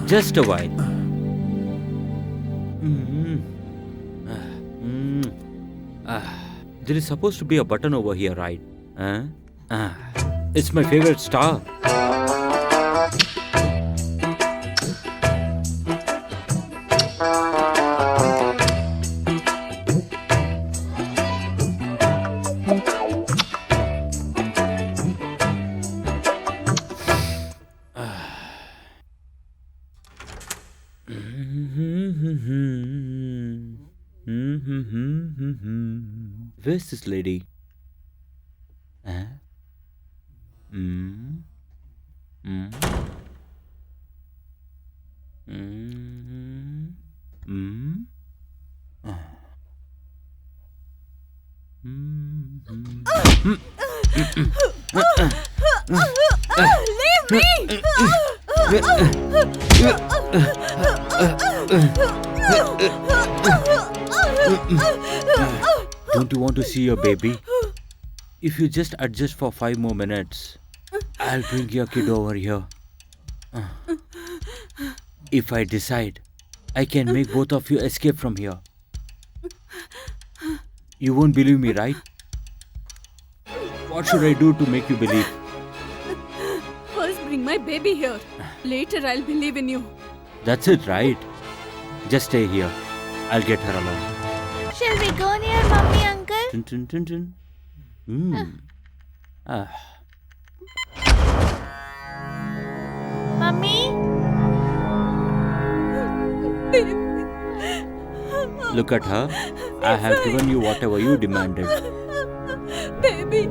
Just a while. Mm. Mm. There is supposed to be a button over here, right? Ah, it's my favorite star. Where's this lady? Huh? Mm. Mm. Mm. Mm. Mm. Leave me! Don't you want to see your baby? If you just adjust for 5 more minutes, I'll bring your kid over here. If I decide, I can make both of you escape from here. You won't believe me, right? What should I do to make you believe? First bring my baby here. Later I'll believe in you. That's it, right? Just stay here. I'll get her alone. Shall we go near Mummy, Uncle? Tun, tun, tun, tun. Ah. Mummy? Look at her. I have given you whatever you demanded. Baby.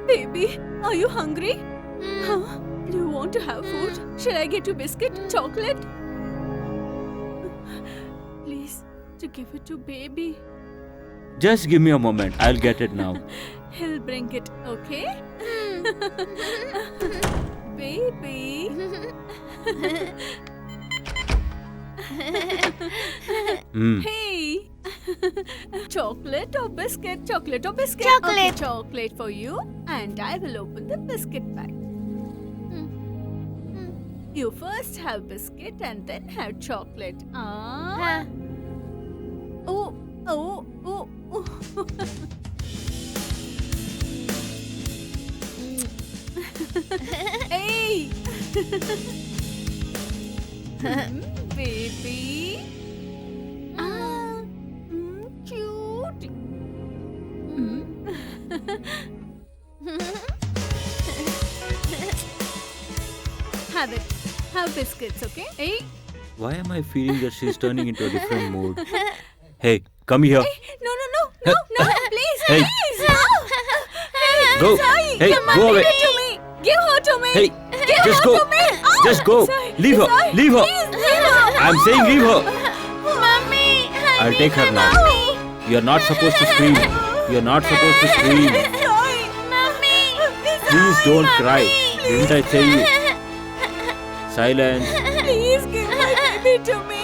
Baby, are you hungry? Huh? Do you want to have food? Shall I get you biscuit, chocolate? Please, to give it to baby. Just give me a moment. I'll get it now. He'll bring it, okay? Baby. Hey. Chocolate or biscuit? Chocolate or biscuit? Chocolate. Okay, chocolate for you. And I will open the biscuit bag. You first have biscuit and then have chocolate. Ah. Oh, oh, oh, oh. Hey! Baby. Cute. Have it. Have biscuits, okay? Hey. Why am I feeling that she's turning into a different mood? Hey, come here. No, please, Hey. please. Go. Sorry. Hey, Come on, go give away. it to me. Give her to me. Hey, Give just her go. to me. Oh, Just go. sorry. Leave her. Sorry. Leave her. Please, leave her. I'm saying leave her. Mummy, I I'll need take her my now. Mummy. You're not supposed to scream. You're not supposed to scream. Sorry. Mummy. Please don't cry. Didn't I tell you? Silence. Please give my baby to me.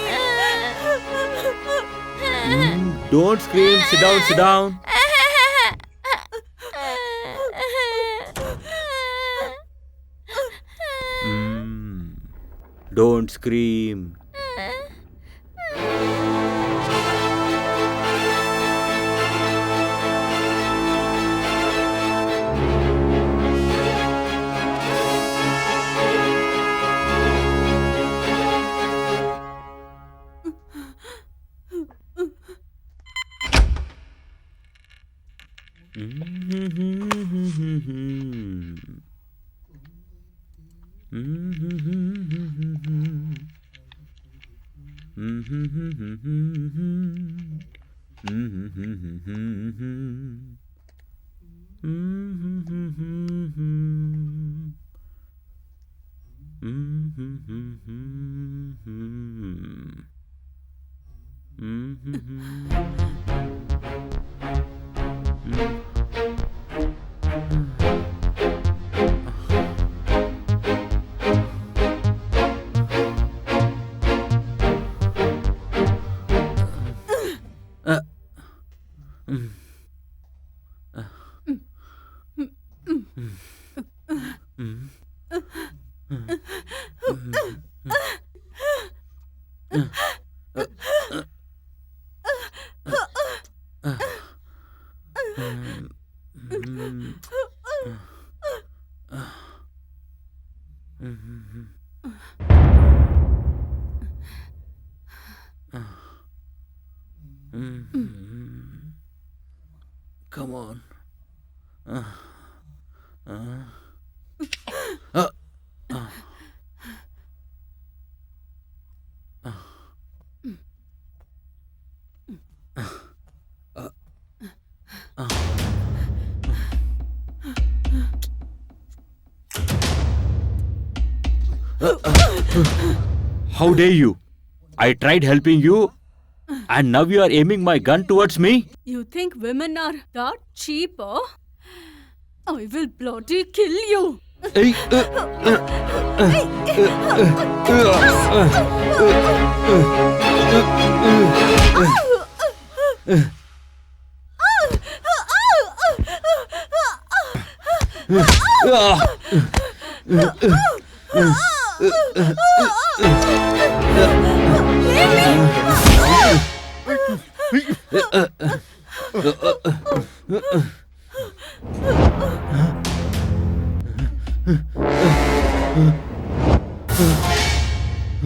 Don't scream. Sit down. Sit down. Don't scream. Come on. How dare you? I tried helping you, and now you are aiming my gun towards me? You think women are that cheap, huh? I will bloody kill you. Hey,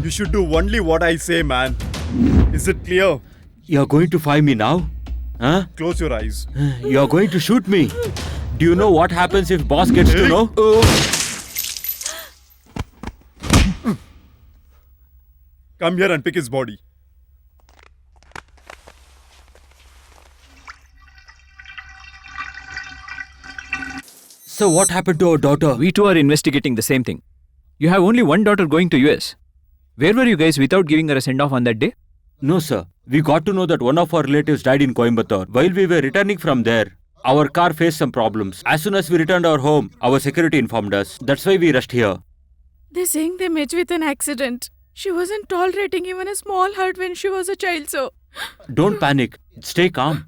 You should do only what I say, man. Is it clear? you're going to find me now? Huh? Close your eyes. You're going to shoot me. Do you know what happens if boss gets to know? Come here and pick his body. So what happened to our daughter? We too are investigating the same thing. You have only one daughter going to US. Where were you guys without giving her a send-off on that day? No, sir. We got to know that one of our relatives died in Coimbatore. While we were returning from there, our car faced some problems. As soon as we returned our home, our security informed us. That's why we rushed here. They're saying they met with an accident. She wasn't tolerating even a small hurt when she was a child, so. Don't panic. Stay calm.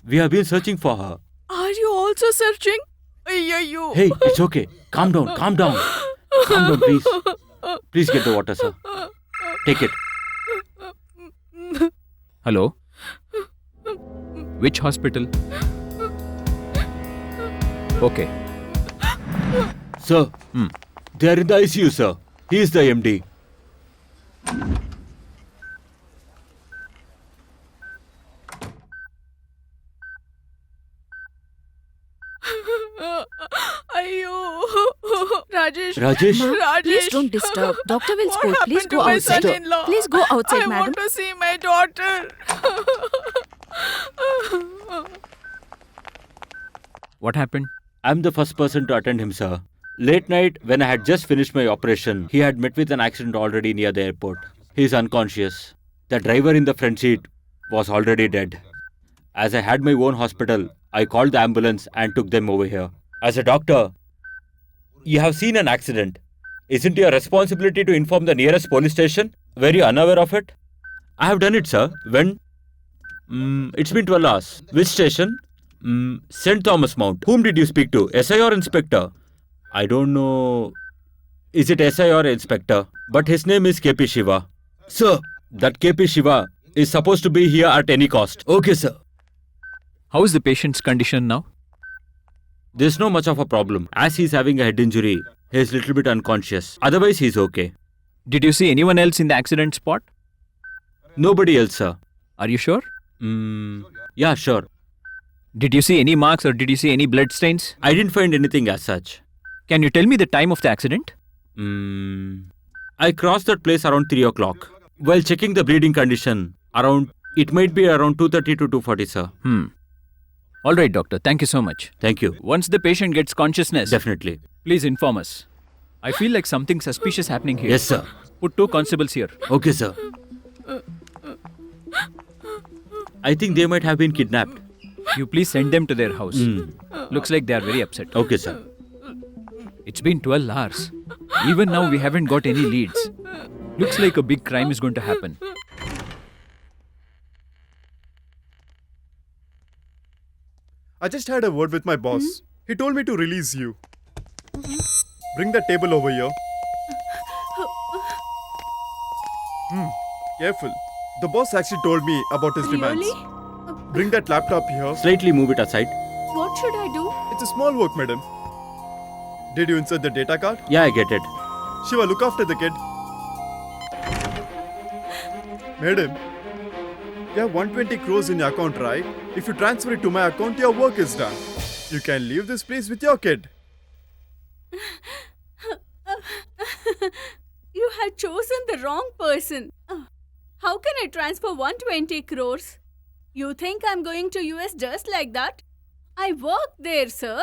We have been searching for her. Are you also searching? Ayyo. Hey, it's okay. Calm down. Calm down. Calm down, please. Please get the water, sir. Take it. Hello? Which hospital? Okay. Sir, they are in the ICU, sir. He is the MD. Ayyo. Rajesh. Rajesh? Please don't disturb. Doctor will What scold. Please happened to go my outside. son-in-law? Please go outside, I madam. want to see my daughter. What happened? I'm the first person to attend him, sir. Late night, when I had just finished my operation, he had met with an accident already near the airport. He is unconscious. The driver in the front seat was already dead. As I had my own hospital, I called the ambulance and took them over here. As a doctor, you have seen an accident. Isn't it your responsibility to inform the nearest police station? Were you unaware of it? I have done it, sir. When? It's been 12 hours. Which station? St. Thomas Mount. Whom did you speak to? SI or Inspector? I don't know. Is it SI or Inspector? But his name is KP Shiva. Sir, that KP Shiva is supposed to be here at any cost. Okay, sir. How is the patient's condition now? There's no much of a problem. As he's having a head injury, he's little bit unconscious. Otherwise, he's okay. Did you see anyone else in the accident spot? Nobody else, sir. Are you sure? Yeah, sure. Did you see any marks or did you see any blood stains? I didn't find anything as such. Can you tell me the time of the accident? I crossed that place around 3 o'clock. While checking the bleeding condition, it might be around 2:30 to 2:40, sir. All right, doctor. Thank you so much. Thank you. Once the patient gets consciousness, Definitely. please inform us. I feel like something suspicious happening here. Yes, sir. Put 2 constables here. Okay, sir. I think they might have been kidnapped. You please send them to their house. Looks like they are very upset. Okay, sir. It's been 12 hours. Even now we haven't got any leads. Looks like a big crime is going to happen. I just had a word with my boss. He told me to release you. Bring the table over here. Careful. The boss actually told me about his demands. Really? Bring that laptop here. Slightly move it aside. What should I do? It's a small work, madam. Did you insert the data card? Yeah, I get it. Shiva, look after the kid. Madam, you have 120 crores in your account, right? If you transfer it to my account, your work is done. You can leave this place with your kid. You have chosen the wrong person. How can I transfer 120 crores? You think I'm going to US just like that? I work there, sir.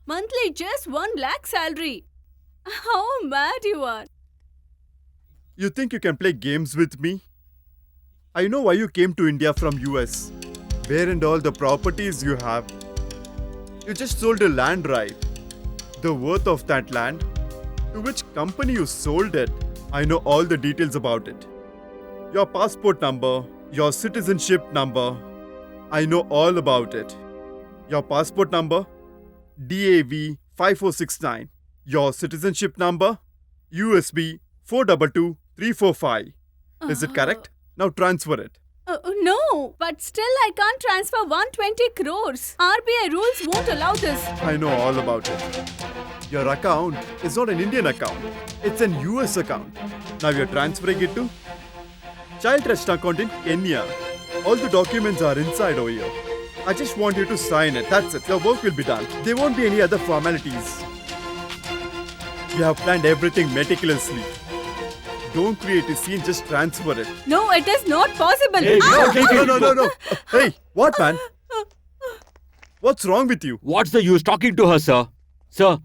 Monthly just 1 lakh salary. How mad you are. You think you can play games with me? I know why you came to India from US. Where and all the properties you have. You just sold a land, right? The worth of that land? To which company you sold it? I know all the details about it. Your passport number, your citizenship number. I know all about it. Your passport number? DAV 5469. Your citizenship number? USB 422345. Is it correct? Now transfer it. No, but still I can't transfer 120 crores. RBI rules won't allow this. I know all about it. Your account is not an Indian account. It's an US account. Now you're transferring it to Child Trust account in Kenya. All the documents are inside over here. I just want you to sign it. That's it. Your work will be done. There won't be any other formalities. We have planned everything meticulously. Don't create a scene, just transfer it. No, it is not possible. Hey, No. Hey, what man? What's wrong with you? What's the use talking to her, sir? Sir,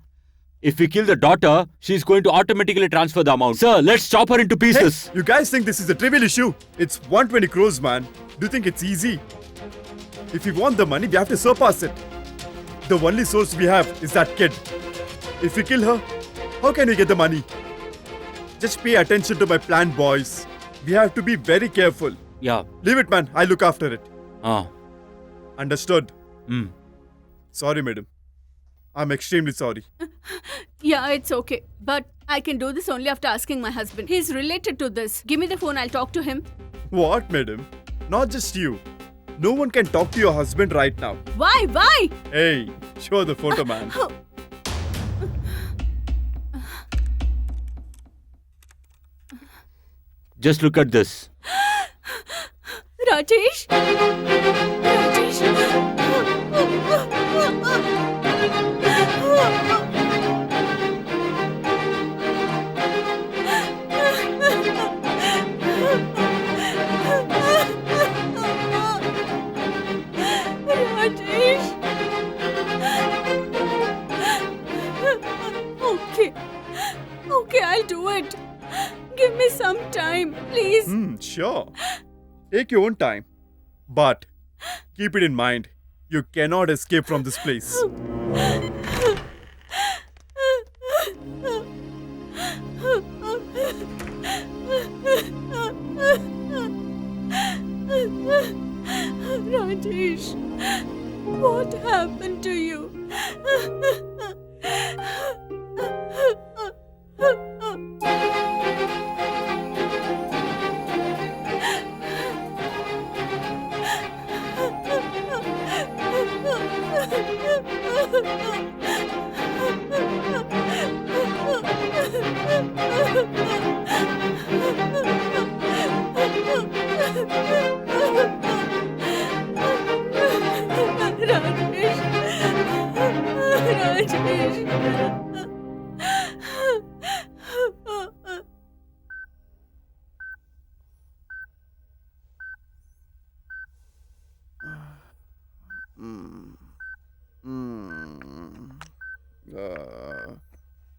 if we kill the daughter, she's going to automatically transfer the amount. Sir, let's chop her into Hey, pieces. you guys think this is a trivial issue? It's 120 crores, man. Do you think it's easy? If we want the money, we have to surpass it. The only source we have is that kid. If we kill her, how can we get the money? Just pay attention to my plan, boys. We have to be very careful. Yeah. Leave it, man. I look after it. Ah. Understood? Hmm. Sorry, madam. I'm extremely sorry. Yeah, it's okay. But I can do this only after asking my husband. He's related to this. Give me the phone, I'll talk to him. What, madam? Not just you. No one can talk to your husband right now. Why? Why? Hey, show the photo, man. Just look at this. Rajesh? Rajesh? Rajesh? Okay, I'll do it. Give me some time, please. Sure. Take your own time. But keep it in mind, you cannot escape from this place. Rajesh, what happened to you?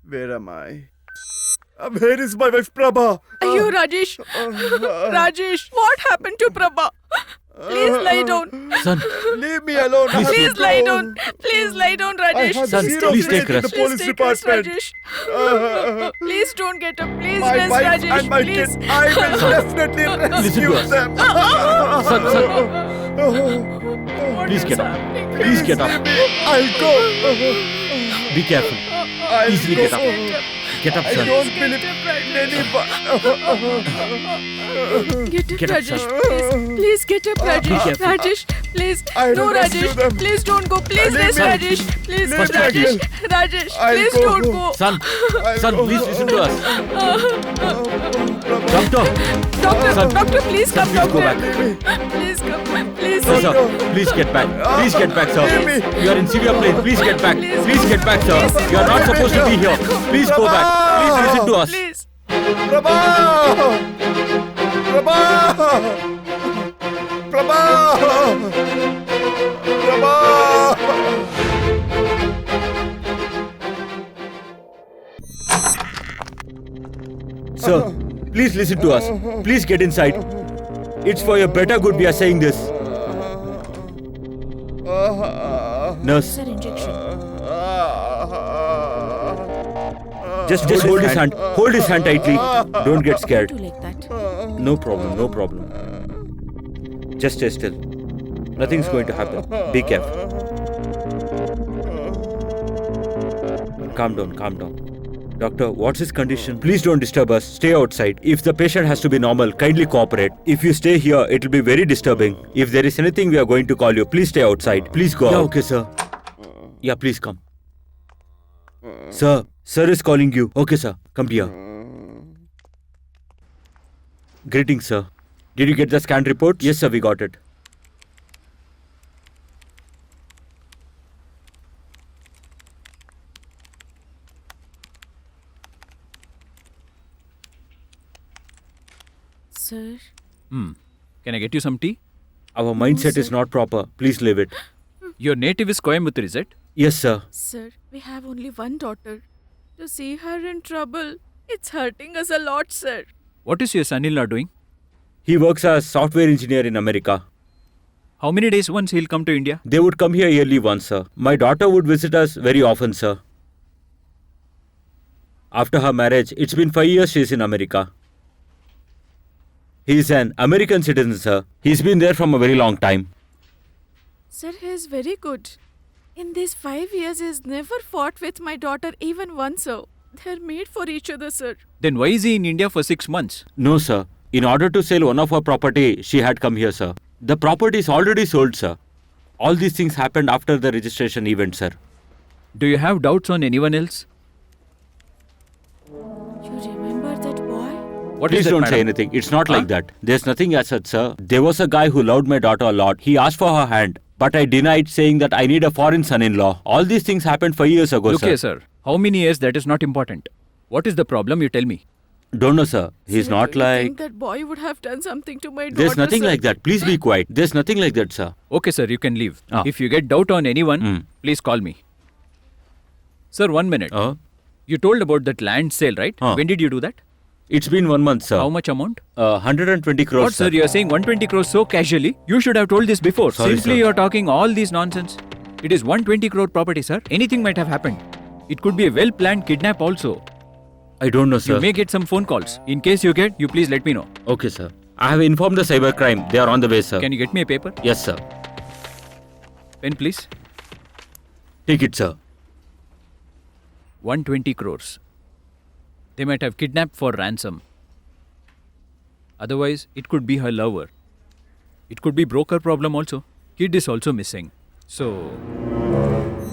Where am I? Where is my wife Prabha? Are you Rajesh? Rajesh, what happened to Prabha? Please lie down. Son, Leave me alone. I have Please to lie go. down. Please lie down, I Rajesh. have Son, zero please faith take in the rest. police take rest, department. Rajesh. Please don't get up. Please My rest, wife Rajesh. and my Please. kid, I will definitely rescue us. them. What please is get up. happening? Please get up. I'll go. Be careful. I'll Easily go. get up. Get up, I son. don't believe anybody. Get up, Get up, Rajesh. son. Please get up, Rajesh. careful. Rajesh, please. I No, don't want to do Rajesh. them. Please don't go. Please, Leave yes, me. Rajesh. Please, Leave me Rajesh. again. Rajesh, I'll please go. don't go. Son, I'll son, go. please listen to us. Doctor, Doctor, Son. doctor, please come, please go doctor. back. Please come. Please. No, sir. Please get back. Please get back, sir. Leave me. You are in severe pain. Please get back. Please. Please get back, sir. You are not supposed to be here. Please go back. Please listen to us. Please. Prabha! Prabha! Prabha! Prabha! Sir, please listen to us. Please get inside. It's for your better good we are saying this. Nurse, Sir, injection. just hold his hand. Hold his hand tightly. Don't get scared. Do like that. No problem, no problem. Just stay still. Nothing's going to happen. Be careful. Calm down, calm down. Doctor, what's his condition? Please don't disturb us. Stay outside. If the patient has to be normal, kindly cooperate. If you stay here, it'll be very disturbing. If there is anything, we are going to call you. Please stay outside. Please go out. Okay, sir. Yeah, please come. Sir is calling you. Okay, sir. Come here. Greetings, sir. Did you get the scan report? Yes, sir, we got it. Sir. Can I get you some tea? Our mindset is not proper. Please leave it. Your native is Coimbatore, is it? Yes, sir. Sir, we have only one daughter. To see her in trouble, it's hurting us a lot, sir. What is your son-in-law doing? He works as software engineer in America. How many days once he'll come to India? They would come here yearly once, sir. My daughter would visit us very often, sir. After her marriage, it's been 5 years she's in America. He's an American citizen, sir. He's been there from a very long time. Sir, he is very good. In these 5 years, he's never fought with my daughter even once, sir. They're made for each other, sir. Then why is he in India for 6 months? No, sir. In order to sell one of her property, she had come here, sir. The property is already sold, sir. All these things happened after the registration event, sir. Do you have doubts on anyone else? You remember that boy? What is Please that, don't say madam? anything. It's not Huh? like that. There's nothing as such, sir. There was a guy who loved my daughter a lot. He asked for her hand, but I denied, saying that I need a foreign son-in-law. All these things happened 5 years ago, Look sir. here, sir. How many years, that is not important. What is the problem, you tell me. Don't know, sir. He's Sir, not do you think like... that boy would have done something to my daughter, There's nothing sir? like that. Please be quiet. There's nothing like that, sir. Okay, sir, you can leave. Ah. If you get doubt on anyone, Hmm. please call me. Sir, 1 minute. You told about that land sale, right? Ah. When did you do that? It's been 1 month, sir. How much amount? 120 crores, What, sir? You are saying 120 crores so casually? You should have told this before. Sorry, Simply sir. you are talking all these nonsense. It is 120 crore property, sir. Anything might have happened. It could be a well-planned kidnap also. I don't know, sir. You may get some phone calls. In case you get, you please let me know. Okay, sir. I have informed the cybercrime. They are on the way, sir. Can you get me a paper? Yes, sir. Pen, please. Take it, sir. 120 crores. They might have kidnapped for ransom. Otherwise, it could be her lover. It could be broker problem also. Kid is also missing. So,